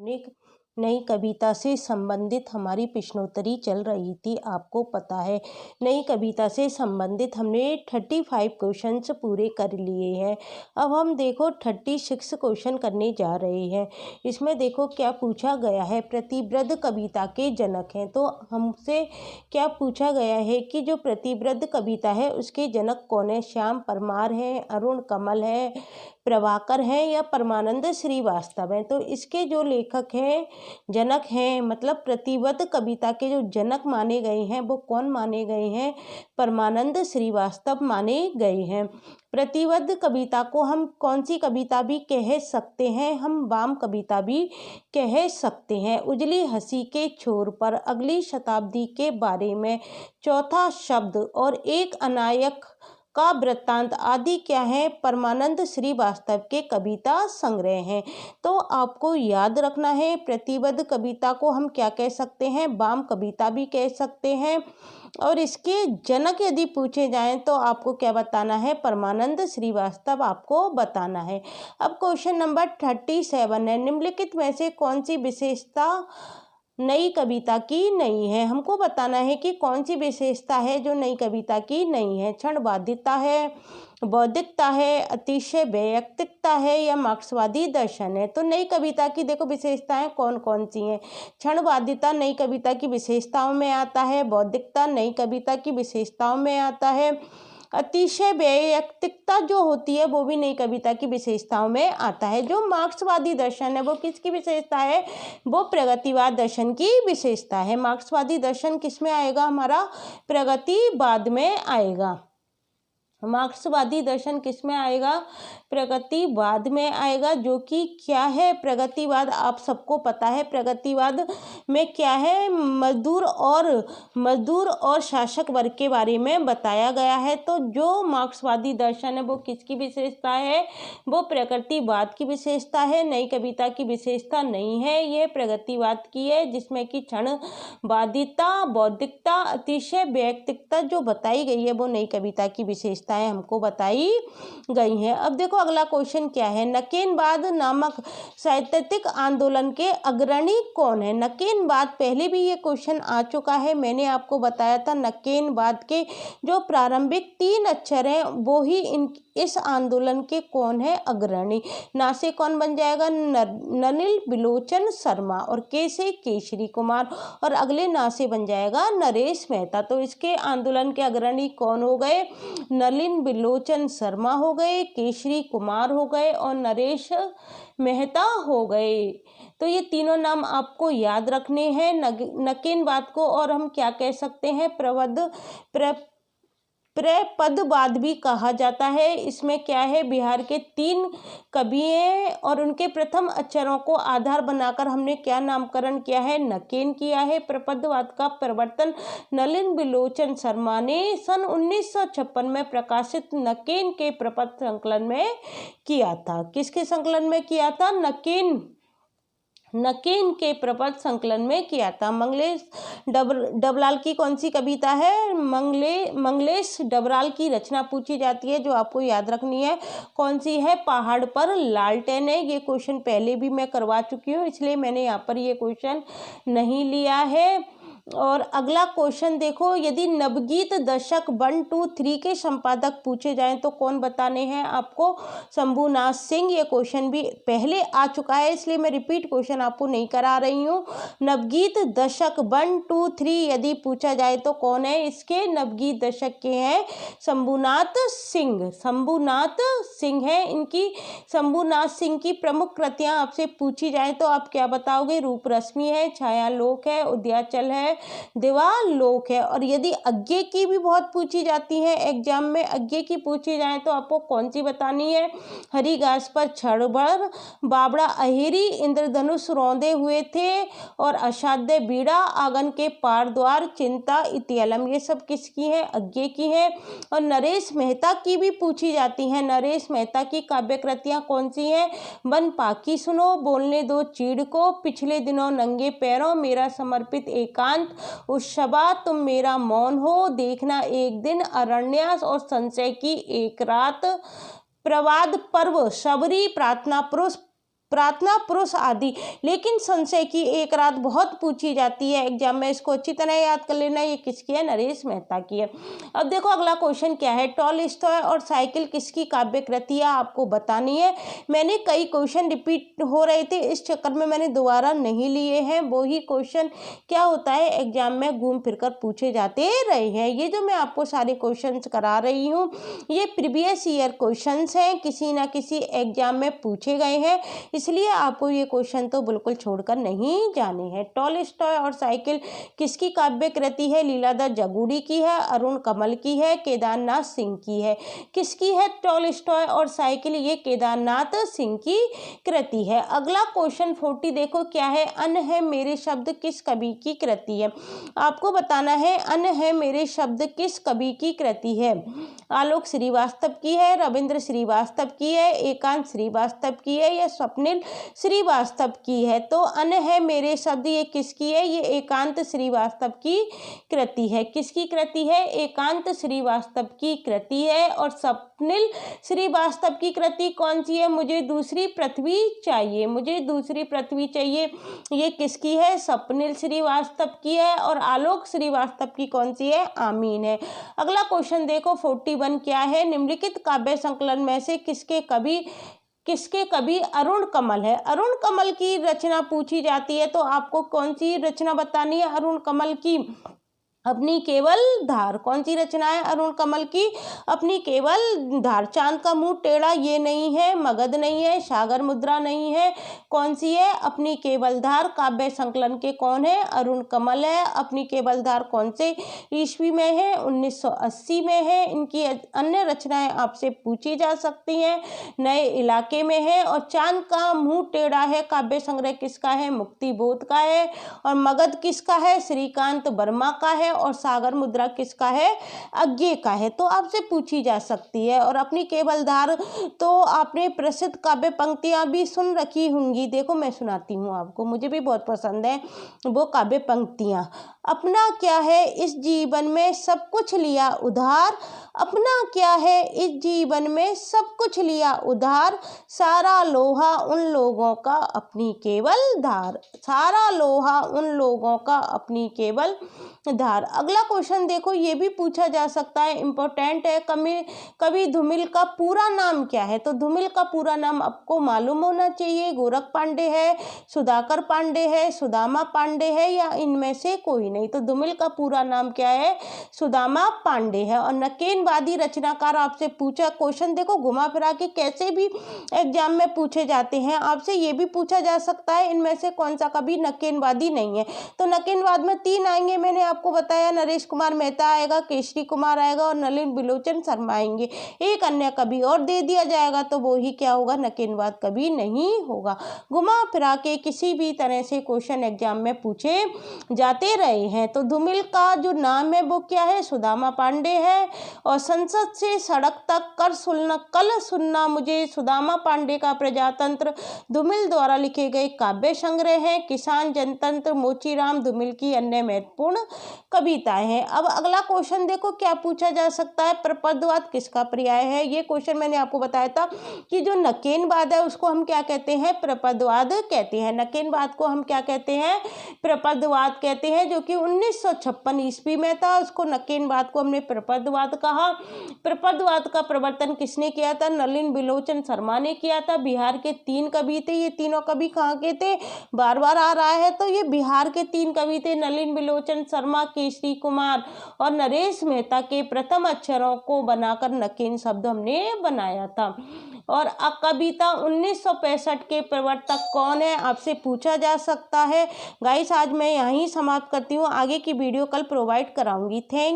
अपनी नई कविता से संबंधित हमारी प्रश्नोत्तरी चल रही थी, आपको पता है। नई कविता से संबंधित हमने 35 क्वेश्चंस पूरे कर लिए हैं। अब हम देखो 36 क्वेश्चन करने जा रहे हैं। इसमें देखो क्या पूछा गया है, प्रतिवृत्त कविता के जनक हैं। तो हमसे क्या पूछा गया है कि जो प्रतिवृत्त कविता है उसके जनक कौन है। श्याम परमार है, अरुण कमल है, प्रभाकर हैं या परमानंद श्रीवास्तव हैं। तो इसके जो लेखक हैं, जनक हैं, मतलब प्रतिवृत्त कविता के जो जनक माने गए हैं वो कौन माने गए हैं, परमानंद श्रीवास्तव माने गए हैं। प्रतिवृत्त कविता को हम कौन सी कविता भी कह सकते हैं, हम वाम कविता भी कह सकते हैं। उजली हंसी के छोर पर, अगली शताब्दी के बारे में, चौथा शब्द और एक अनायक का वृत्तांत आदि क्या है, परमानंद श्रीवास्तव के कविता संग्रह हैं। तो आपको याद रखना है, प्रतिवृत्त कविता को हम क्या कह सकते हैं, वाम कविता भी कह सकते हैं। और इसके जनक यदि पूछे जाएं तो आपको क्या बताना है, परमानंद श्रीवास्तव आपको बताना है। अब क्वेश्चन नंबर 37 है, निम्नलिखित में से कौन सी विशेषता नई कविता की नहीं है। हमको बताना है कि कौन सी विशेषता है जो नई कविता की नहीं है। क्षणवादिता है, बौद्धिकता है, अतिशय वैयक्तिकता है या मार्क्सवादी दर्शन है। तो नई कविता की देखो विशेषताएं कौन कौन सी हैं। क्षणवादिता नई कविता की विशेषताओं में आता है, बौद्धिकता नई कविता की विशेषताओं में आता है, अतिशय वैयक्तिकता जो होती है वो भी नई कविता की विशेषताओं में आता है। जो मार्क्सवादी दर्शन है वो किसकी विशेषता है, वो प्रगतिवाद दर्शन की विशेषता है। मार्क्सवादी दर्शन किस में आएगा, हमारा प्रगतिवाद में आएगा। मार्क्सवादी दर्शन किस में आएगा, प्रगतिवाद में आएगा। जो कि क्या है प्रगतिवाद, आप सबको पता है प्रगतिवाद में क्या है, मजदूर और शासक वर्ग के बारे में बताया गया है। तो जो मार्क्सवादी दर्शन है वो किसकी विशेषता है, वो प्रगतिवाद की विशेषता है। नई कविता की विशेषता नहीं है, ये प्रगतिवाद की है, जिसमें कि क्षणवादिता, बौद्धिकता, अतिशय वैयक्तिकता जो बताई गई है वो नई कविता की विशेषताएं हमको बताई गई हैं। अब देखो अगला क्वेश्चन क्या है, नकेनवाद नामक साहित्यिक आंदोलन के अग्रणी कौन है। नकेनवाद पहले भी ये क्वेश्चन आ चुका है, मैंने आपको बताया था नकेनवाद के जो प्रारंभिक 3 अक्षर हैं वो ही इस आंदोलन के कौन है, अग्रणी। ना से कौन बन जाएगा, नलिन बिलोचन शर्मा, और के से केशरी कुमार, और अगले ना से बन जाएगा नरेश मेहता। तो इसके आंदोलन के अग्रणी कौन हो गए, नलिन बिलोचन शर्मा हो गए, केशरी कुमार हो गए और नरेश मेहता हो गए। तो ये तीनों नाम आपको याद रखने हैं। नकेनवाद को और हम क्या कह सकते हैं, प्रपदवाद भी कहा जाता है। इसमें क्या है, बिहार के 3 कवि हैं और उनके प्रथम अक्षरों को आधार बनाकर हमने क्या नामकरण किया है, नकेन किया है। प्रपदवाद का प्रवर्तन नलिन बिलोचन शर्मा ने सन 1956 में प्रकाशित नकेन के प्रपद संकलन में किया था। किसके संकलन में किया था, नकेन के प्रपद संकलन में किया था। मंगलेश डबराल की कौन सी कविता है, मंगलेश डबराल की रचना पूछी जाती है जो आपको याद रखनी है, कौन सी है, पहाड़ पर लालटेन है। ये क्वेश्चन पहले भी मैं करवा चुकी हूँ, इसलिए मैंने यहाँ पर ये क्वेश्चन नहीं लिया है। और अगला क्वेश्चन देखो, यदि नवगीत दशक 1, 2, 3 के संपादक पूछे जाएं तो कौन बताने हैं आपको, शंभुनाथ सिंह। ये क्वेश्चन भी पहले आ चुका है, इसलिए मैं रिपीट क्वेश्चन आपको नहीं करा रही हूँ। नवगीत दशक 1, 2, 3 यदि पूछा जाए तो कौन है इसके, नवगीत दशक के हैं शंभुनाथ सिंह है। इनकी शंभुनाथ सिंह की प्रमुख कृतियां आपसे पूछी जाए तो आप क्या बताओगे, रूप रश्मि है, छायालोक है, उद्याचल है, देवालोक है। और यदि अज्ञे की भी बहुत पूछी जाती है एग्जाम में, अज्ञे की पूछी जाए तो आपको कौन सी बतानी है, हरी घास पर क्षणभर, बावड़ा अहेरी, इंद्रधनुष रौंदे हुए थे, और असाध्य बीड़ा, आंगन के पार द्वार, चिंता इतियलम। ये सब किसकी है, अज्ञे की है। और नरेश मेहता की भी पूछी जाती हैं। नरेश मेहता की काव्य कृतियां कौन सी हैं, वन पाकी सुनो, बोलने दो चीड़ को, पिछले दिनों नंगे पैरों, मेरा समर्पित एकांत, उत्सवा, तुम मेरा मौन हो, देखना एक दिन, अरण्यास और संशय की एक रात, प्रवाद पर्व, शबरी, प्रार्थना पुरुष, प्रार्थना पुरुष आदि। लेकिन संशय की एक रात बहुत पूछी जाती है एग्जाम में, इसको अच्छी तरह याद कर लेना। ये किसकी है? नरेश मेहता की है। अब देखो अगला क्वेश्चन क्या है, टॉलस्टॉय और साइकिल किसकी काव्य कृति है, आपको बतानी है। मैंने कई क्वेश्चन रिपीट हो रहे थे, इस चक्कर में मैंने दोबारा नहीं लिए हैं। वो ही क्वेश्चन क्या होता है एग्जाम में घूम फिर कर पूछे जाते रहे हैं। ये जो मैं आपको सारे क्वेश्चंस करा रही हूँ ये प्रीवियस ईयर क्वेश्चंस हैं, किसी ना किसी एग्जाम में पूछे गए हैं, इसलिए आपको ये क्वेश्चन तो बिल्कुल छोड़कर नहीं जाने हैं। टॉलस्टॉय और साइकिल किसकी काव्य कृति है? लीलाधर जगूड़ी की है, अरुण कमल की है, केदारनाथ सिंह की है। किसकी है टॉलस्टॉय और साइकिल? ये केदारनाथ सिंह की कृति है। अगला क्वेश्चन 40 देखो क्या है, अन्न है मेरे शब्द किस कवि की कृति है? आपको बताना है अन्न है मेरे शब्द किस कवि की कृति है। आलोक श्रीवास्तव की है, रविंद्र श्रीवास्तव की है, एकांत श्रीवास्तव की है या स्वप्निल श्रीवास्तव की है? तो अन्न है मेरे शब्द ये किसकी है? ये एकांत श्रीवास्तव की कृति है। किसकी कृति है? एकांत श्रीवास्तव की कृति है। और स्वप्निल श्रीवास्तव की कृति कौन सी है? मुझे दूसरी पृथ्वी चाहिए, मुझे दूसरी पृथ्वी चाहिए, ये किसकी है? स्वप्निल श्रीवास्तव की है। और आलोक श्रीवास्तव की कौन सी है? आमीन है। अगला क्वेश्चन देखो 41 क्या है, निम्नलिखित काव्य संकलन में से किसके कवि अरुण कमल है? अरुण कमल की रचना पूछी जाती है तो आपको कौन सी रचना बतानी है अरुण कमल की? अपनी केवल धार। कौन सी रचना है अरुण कमल की? अपनी केवल धार। चांद का मुंह टेढ़ा ये नहीं है, मगध नहीं है, सागर मुद्रा नहीं है, कौन सी है? अपनी केवल धार। काव्य संकलन के कौन है? अरुण कमल है। अपनी केवल धार कौन से ईस्वी में है? 1980 में है। इनकी अन्य रचनाएं आपसे पूछी जा सकती हैं, नए इलाके में है। और चांद का मुंह टेढ़ा है काव्य संग्रह किसका है? मुक्ति बोध का है। और मगध किसका है? श्रीकांत वर्मा का है। और सागर मुद्रा किसका है? अज्ञे का है। तो आपसे पूछी जा सकती है। और अपनी केवल धार तो आपने प्रसिद्ध काव्य पंक्तियां भी सुन रखी होंगी, देखो मैं सुनाती हूँ आपको, मुझे भी बहुत पसंद है वो काव्य पंक्तियां। अपना क्या है इस जीवन में सब कुछ लिया उधार, अपना क्या है इस जीवन में सब कुछ लिया उधार, सारा लोहा उन लोगों का अपनी केवल धार, सारा लोहा उन लोगों का अपनी केवल धार। अगला क्वेश्चन देखो ये भी पूछा जा सकता है, इंपॉर्टेंट है। कवि धूमिल का पूरा नाम क्या है? तो धूमिल का पूरा नाम आपको मालूम होना चाहिए। गोरख पांडे है, सुधाकर पांडे है, सुदामा पांडे है या इनमें से कोई नहीं? तो धूमिल का पूरा नाम क्या है? सुदामा पांडे है। और नकेनवादी रचनाकार आपसे पूछा क्वेश्चन, देखो घुमा फिरा के कैसे भी एग्जाम में पूछे जाते हैं। आपसे ये भी पूछा जा सकता है इनमें से कौन सा कवि नकेनवादी नहीं है? तो नकेनवाद में 3 आएंगे, मैंने आपको बताया, नरेश कुमार मेहता आएगा, केसरी कुमार आएगा और नलिन बिलोचन शर्मा आएंगे। एक अन्य कवि और दे दिया जाएगा तो वो ही क्या होगा? नकेनवाद कवि नहीं होगा। घुमा फिरा के किसी भी तरह से क्वेश्चन एग्जाम में पूछे जाते रहे हैं। तो धूमिल का जो नाम है वो क्या है? सुदामा पांडे है। और संसद से सड़क तक कल सुनना मुझे, सुदामा पांडे का प्रजातंत्र धूमिल द्वारा लिखे गए काव्य संग्रह है। किसान जनतंत्र मोचीराम धूमिल की अन्य महत्वपूर्ण कविताएं हैं। अब अगला क्वेश्चन देखो क्या पूछा जा सकता है, प्रपदवाद किसका पर्याय है? ये क्वेश्चन मैंने आपको बताया था कि जो नकेनवाद है उसको हम क्या कहते हैं? प्रपदवाद कहते हैं। नकेनवाद को हम क्या कहते हैं? प्रपदवाद कहते हैं, जो कि 1956 ईस्वी में था, उसको नकेनवाद को हमने प्रपदवाद कहा। प्रपदवाद का प्रवर्तन किसने किया था? नलिन बिलोचन शर्मा ने किया था। बिहार के 3 कवि थे, ये तीनों कवि कहाँ के थे? बार बार आ रहा है, तो ये बिहार के 3 कवि थे, नलिन बिलोचन शर्मा, केसरी कुमार और नरेश मेहता के प्रथम अक्षरों को बनाकर नकेन शब्द हमने बनाया था। और कविता 1965 के प्रवर्तक कौन है? आपसे पूछा जा सकता है। गाइस आज मैं यहीं समाप्त करती हूँ, आगे की वीडियो कल प्रोवाइड कराऊंगी। थैंक